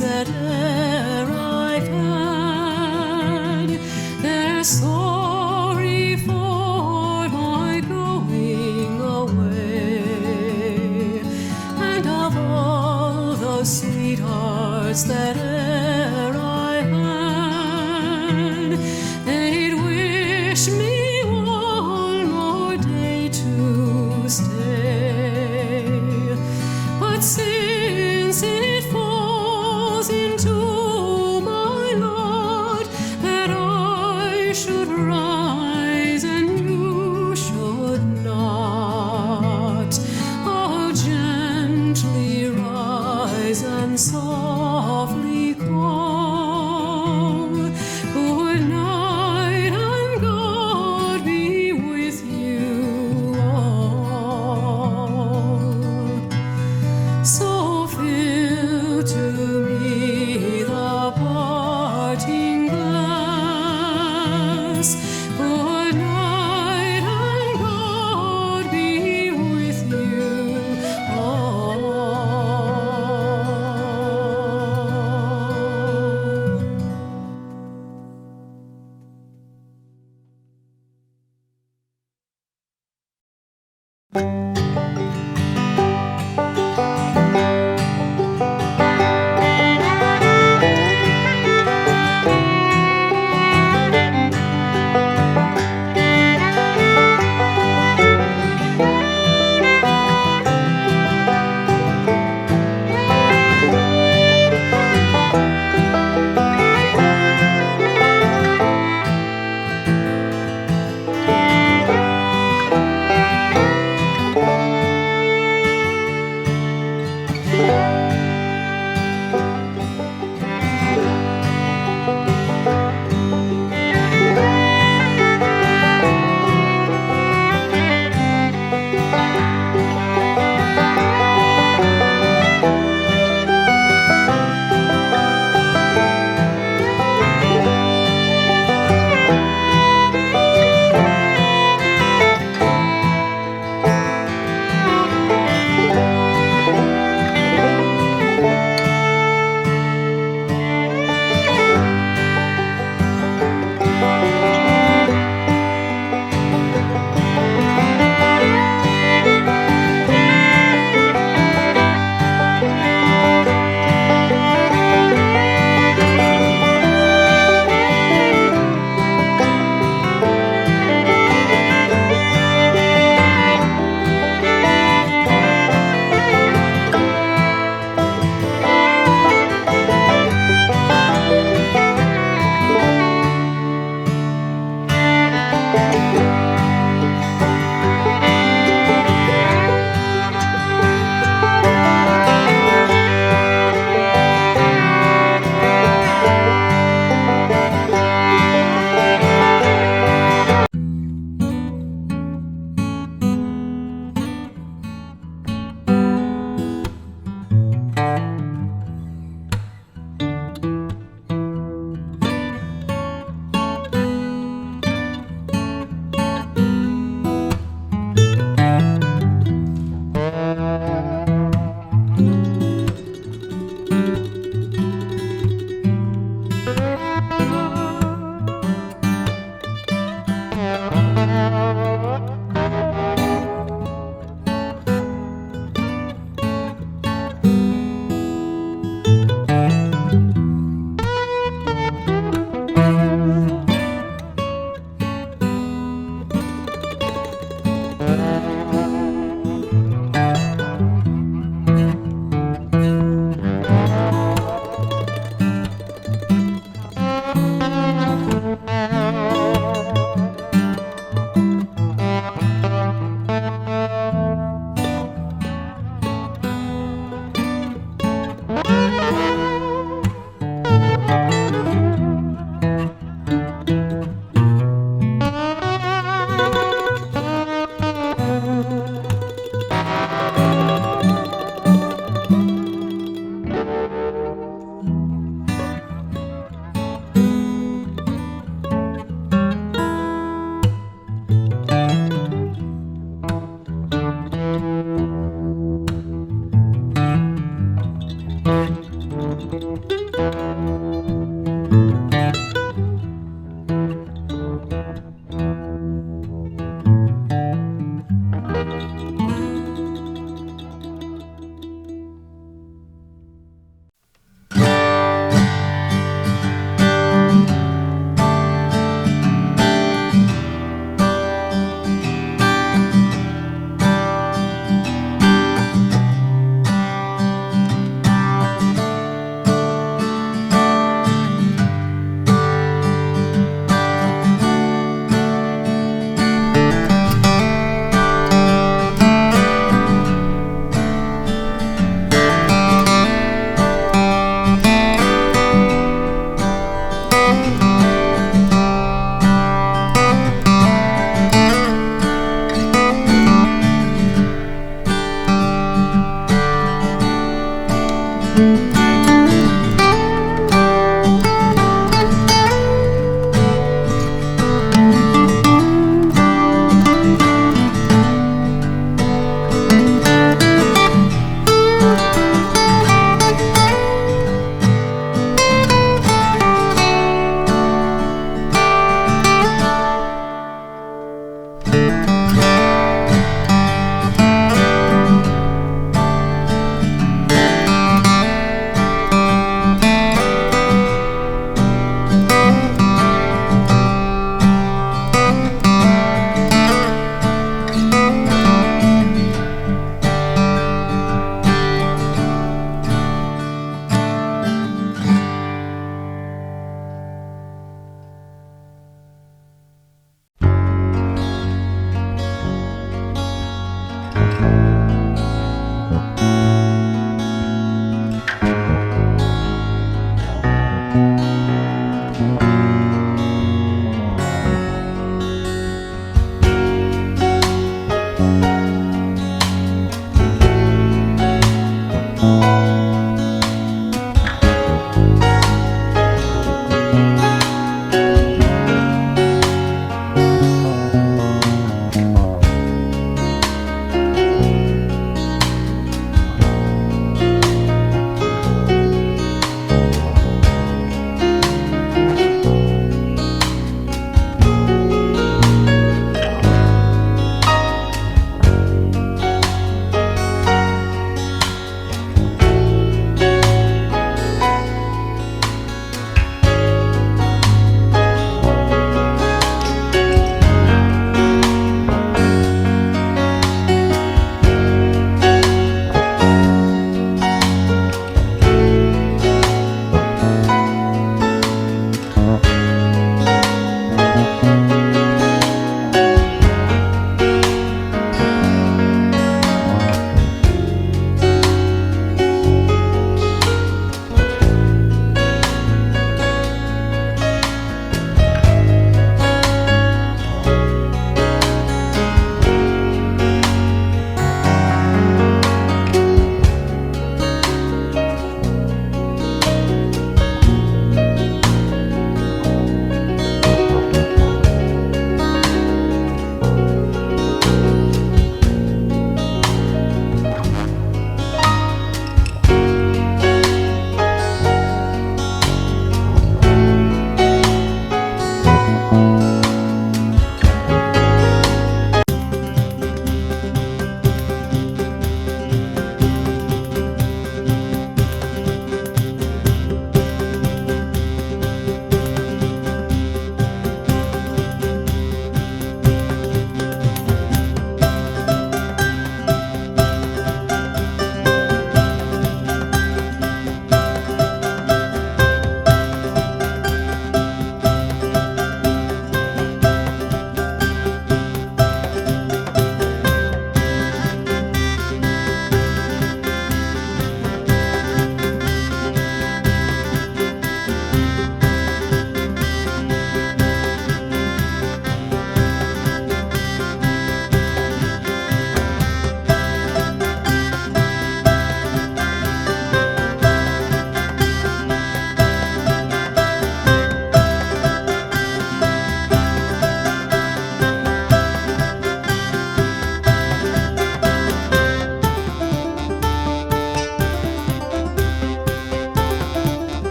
that e'er I've had, they're sorry for my going away, and of all those sweethearts that e'er I had, they'd wish me one more day to stay. But since it falls into my lot that I should rise and you should not, I'll gently rise and softly call, good night and God be with you all. So fill to me the parting glass, good night and God be with you all.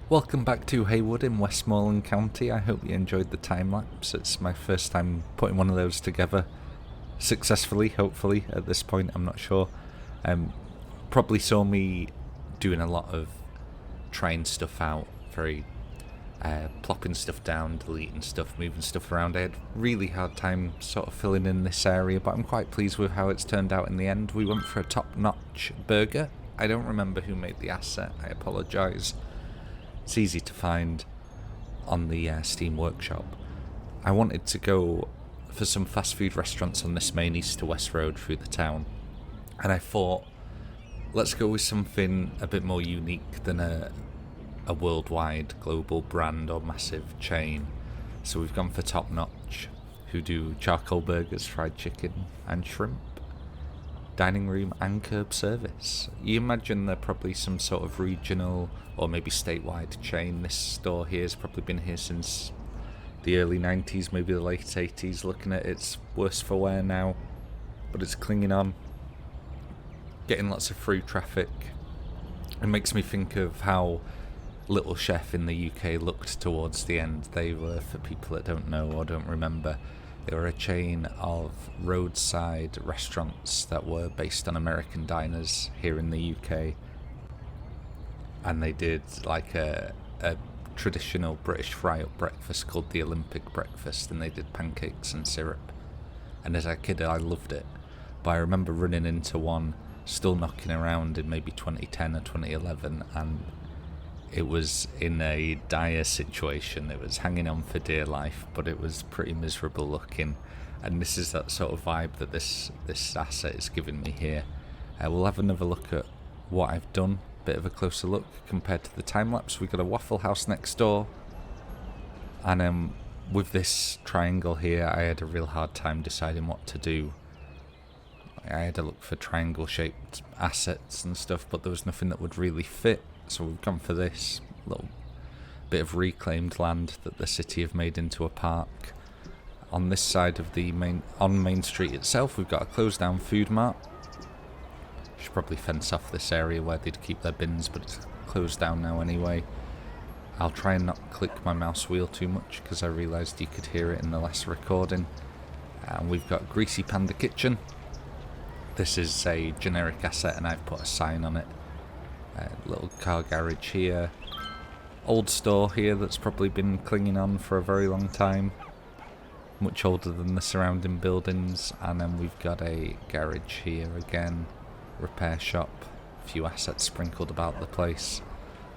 Welcome back to Haywood in Westmorland County. I hope you enjoyed the time-lapse. It's my first time putting one of those together successfully, hopefully, at this point. I'm not sure. Probably saw me doing a lot of trying stuff out, very plopping stuff down, deleting stuff, moving stuff around. I had really hard time sort of filling in this area, but I'm quite pleased with how it's turned out in the end. We went for a top-notch burger. I don't remember who made the asset. I apologise. It's easy to find on the Steam Workshop. I wanted to go for some fast food restaurants on this main east to west road through the town, and I thought, let's go with something a bit more unique than a worldwide global brand or massive chain. So we've gone for Top Notch, who do charcoal burgers, fried chicken and shrimp, dining room and curb service. You imagine they're probably some sort of regional or maybe statewide chain. This store here has probably been here since the early 90s, maybe the late 80s. Looking at it's worse for wear now, but it's clinging on, getting lots of through traffic. It makes me think of how Little Chef in the UK looked towards the end. They were, for people that don't know or don't remember, they were a chain of roadside restaurants that were based on American diners here in the UK. And they did like a traditional British fry-up breakfast called the Olympic breakfast, and they did pancakes and syrup. And as a kid, I loved it. But I remember running into one still knocking around in maybe 2010 or 2011, and it was in a dire situation. It was hanging on for dear life, but it was pretty miserable looking. And this is that sort of vibe that this asset is giving me here. We'll have another look at what I've done, bit of a closer look compared to the time-lapse. We've got a Waffle House next door, and with this triangle here, I had a real hard time deciding what to do. I had to look for triangle-shaped assets and stuff, but there was nothing that would really fit. So we've gone for this little bit of reclaimed land that the city have made into a park. On this side of the Main Street itself, we've got a closed down food mart. Should probably fence off this area where they'd keep their bins, but it's closed down now anyway. I'll try and not click my mouse wheel too much because I realised you could hear it in the last recording. And we've got Greasy Panda Kitchen. This is a generic asset and I've put a sign on it. Little car garage here. Old store here that's probably been clinging on for a very long time. Much older than the surrounding buildings. And then we've got a garage here again. Repair shop. A few assets sprinkled about the place.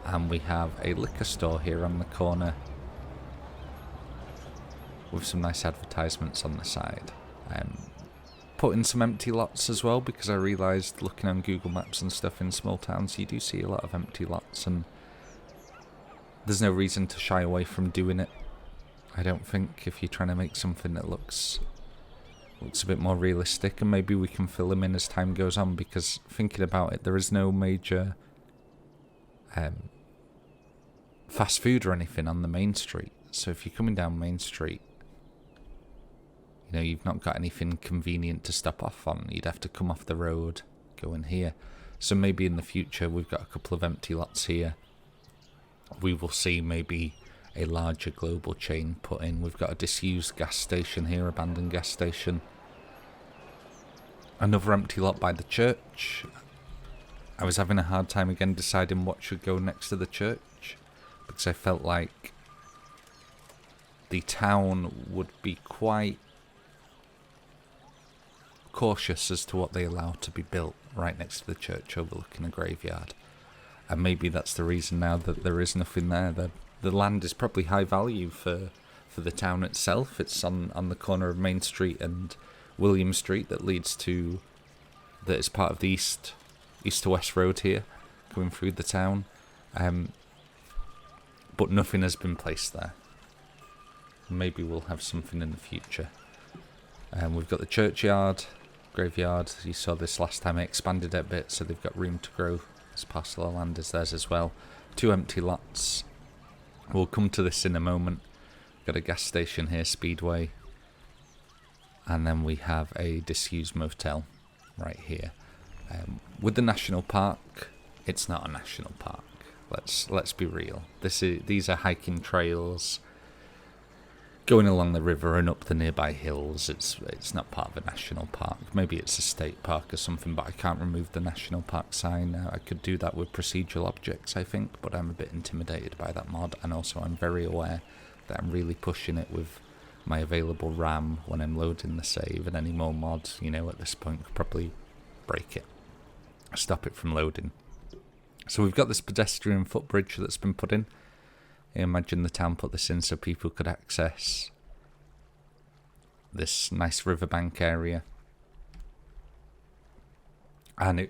And we have a liquor store here on the corner with some nice advertisements on the side. Put in some empty lots as well, because I realised looking on Google Maps and stuff in small towns, you do see a lot of empty lots, and there's no reason to shy away from doing it. I don't think, if you're trying to make something that looks a bit more realistic, and maybe we can fill them in as time goes on, because thinking about it, there is no major fast food or anything on the main street. So if you're coming down Main Street, you know, you've not got anything convenient to stop off on. You'd have to come off the road, go in here. So maybe in the future we've got a couple of empty lots here. We will see maybe a larger global chain put in. We've got a disused gas station here, abandoned gas station. Another empty lot by the church. I was having a hard time again deciding what should go next to the church, because I felt like the town would be quite cautious as to what they allow to be built right next to the church overlooking a graveyard. And maybe that's the reason now that there is nothing there. The land is probably high value for the town itself. It's on the corner of Main Street and William Street that is part of the east to west road here, going through the town. But nothing has been placed there. Maybe we'll have something in the future. We've got the churchyard, graveyard. You saw this last time. I expanded it a bit, so they've got room to grow. This parcel of land is theirs as well. 2 empty lots. We'll come to this in a moment. Got a gas station here, Speedway. And then we have a disused motel right here. With the national park, it's not a national park. Let's be real. These are hiking trails going along the river and up the nearby hills. It's not part of a national park. Maybe it's a state park or something, but I can't remove the national park sign now. I could do that with procedural objects, I think, but I'm a bit intimidated by that mod, and also I'm very aware that I'm really pushing it with my available RAM when I'm loading the save, and any more mods, at this point could probably break it, stop it from loading. So we've got this pedestrian footbridge that's been put in. I imagine the town put this in so people could access this nice riverbank area. And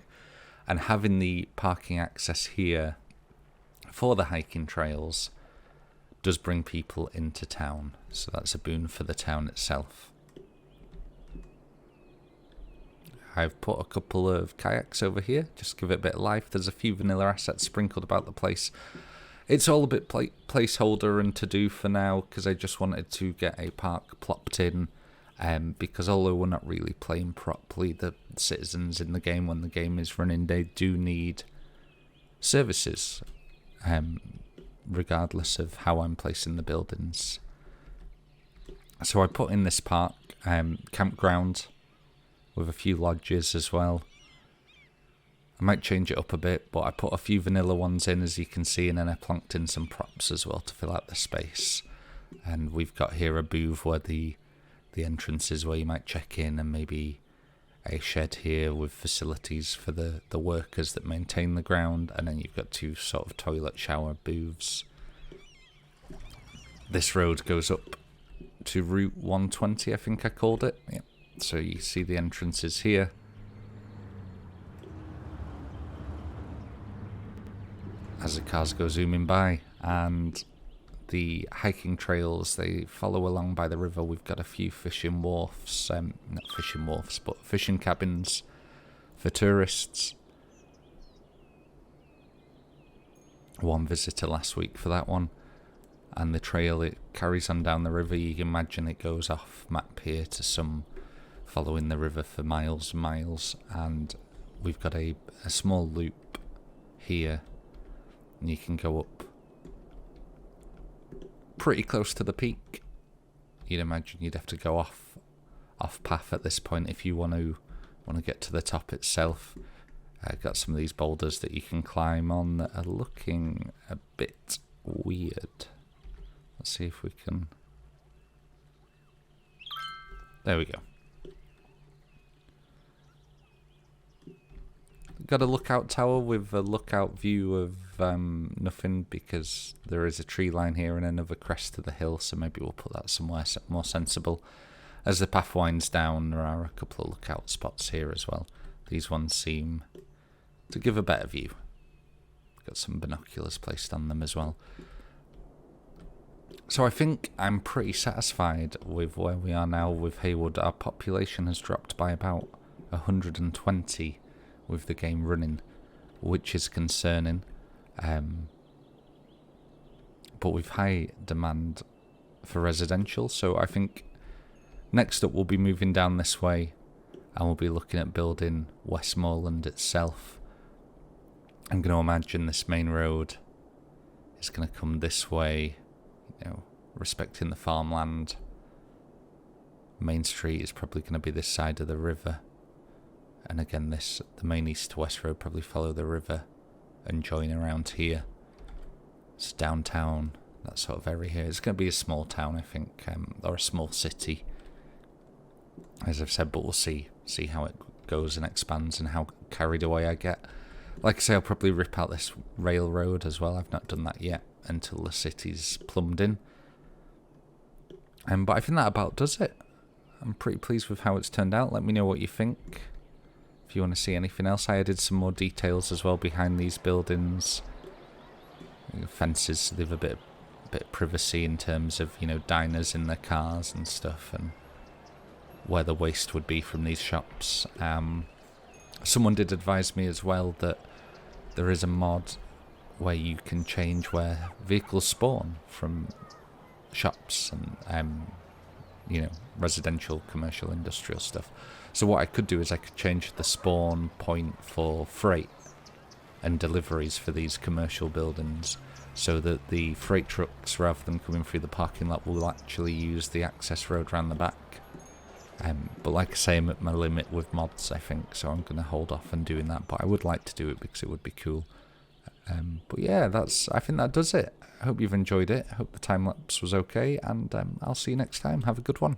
having the parking access here for the hiking trails does bring people into town. So that's a boon for the town itself. I've put a couple of kayaks over here, just give it a bit of life. There's a few vanilla assets sprinkled about the place. It's all a bit placeholder and to do for now, because I just wanted to get a park plopped in, because although we're not really playing properly, the citizens in the game, when the game is running, they do need services, regardless of how I'm placing the buildings. So I put in this park, campground, with a few lodges as well. I might change it up a bit, but I put a few vanilla ones in, as you can see, and then I plonked in some props as well to fill out the space. And we've got here a booth where the entrance is, where you might check in, and maybe a shed here with facilities for the workers that maintain the ground, and then you've got two sort of toilet shower booths. This road goes up to Route 120, I think I called it. Yeah. So you see the entrances here. As the cars go zooming by, and the hiking trails, they follow along by the river. We've got a few fishing wharfs, not fishing wharfs, but fishing cabins for tourists. One visitor last week for that one. And the trail, it carries on down the river. You can imagine it goes off map here to some following the river for miles and miles. And we've got a small loop here. And you can go up pretty close to the peak. You'd imagine you'd have to go off path at this point if you want to get to the top itself. Got some of these boulders that you can climb on that are looking a bit weird. Let's see if we can. There we go. Got a lookout tower with a lookout view of nothing, because there is a tree line here and another crest to the hill, so maybe we'll put that somewhere more sensible. As the path winds down, there are a couple of lookout spots here as well. These ones seem to give a better view. Got some binoculars placed on them as well. So I think I'm pretty satisfied with where we are now with Haywood. Our population has dropped by about 120 with the game running, which is concerning. But with high demand for residential, so I think next up we'll be moving down this way, and we'll be looking at building Westmorland itself. I'm going to imagine this main road is going to come this way, respecting the farmland. Main street is probably going to be this side of the river. And again, the main east to west road probably follow the river and join around here. It's downtown, that sort of area here. It's going to be a small town, I think, or a small city, as I've said, but we'll see how it goes and expands and how carried away I get. Like I say, I'll probably rip out this railroad as well. I've not done that yet until the city's plumbed in. But I think that about does it. I'm pretty pleased with how it's turned out. Let me know what you think. If you want to see anything else, I added some more details as well behind these buildings. Fences, so they have a bit of privacy in terms of, diners in their cars and stuff, and where the waste would be from these shops. Someone did advise me as well that there is a mod where you can change where vehicles spawn from shops and residential, commercial, industrial stuff. So what I could do is I could change the spawn point for freight and deliveries for these commercial buildings, so that the freight trucks, rather than coming through the parking lot, will actually use the access road around the back. But like I say, I'm at my limit with mods, I think, so I'm going to hold off on doing that, but I would like to do it because it would be cool. But yeah, I think that does it. I hope you've enjoyed it. I hope the time lapse was okay, and I'll see you next time. Have a good one.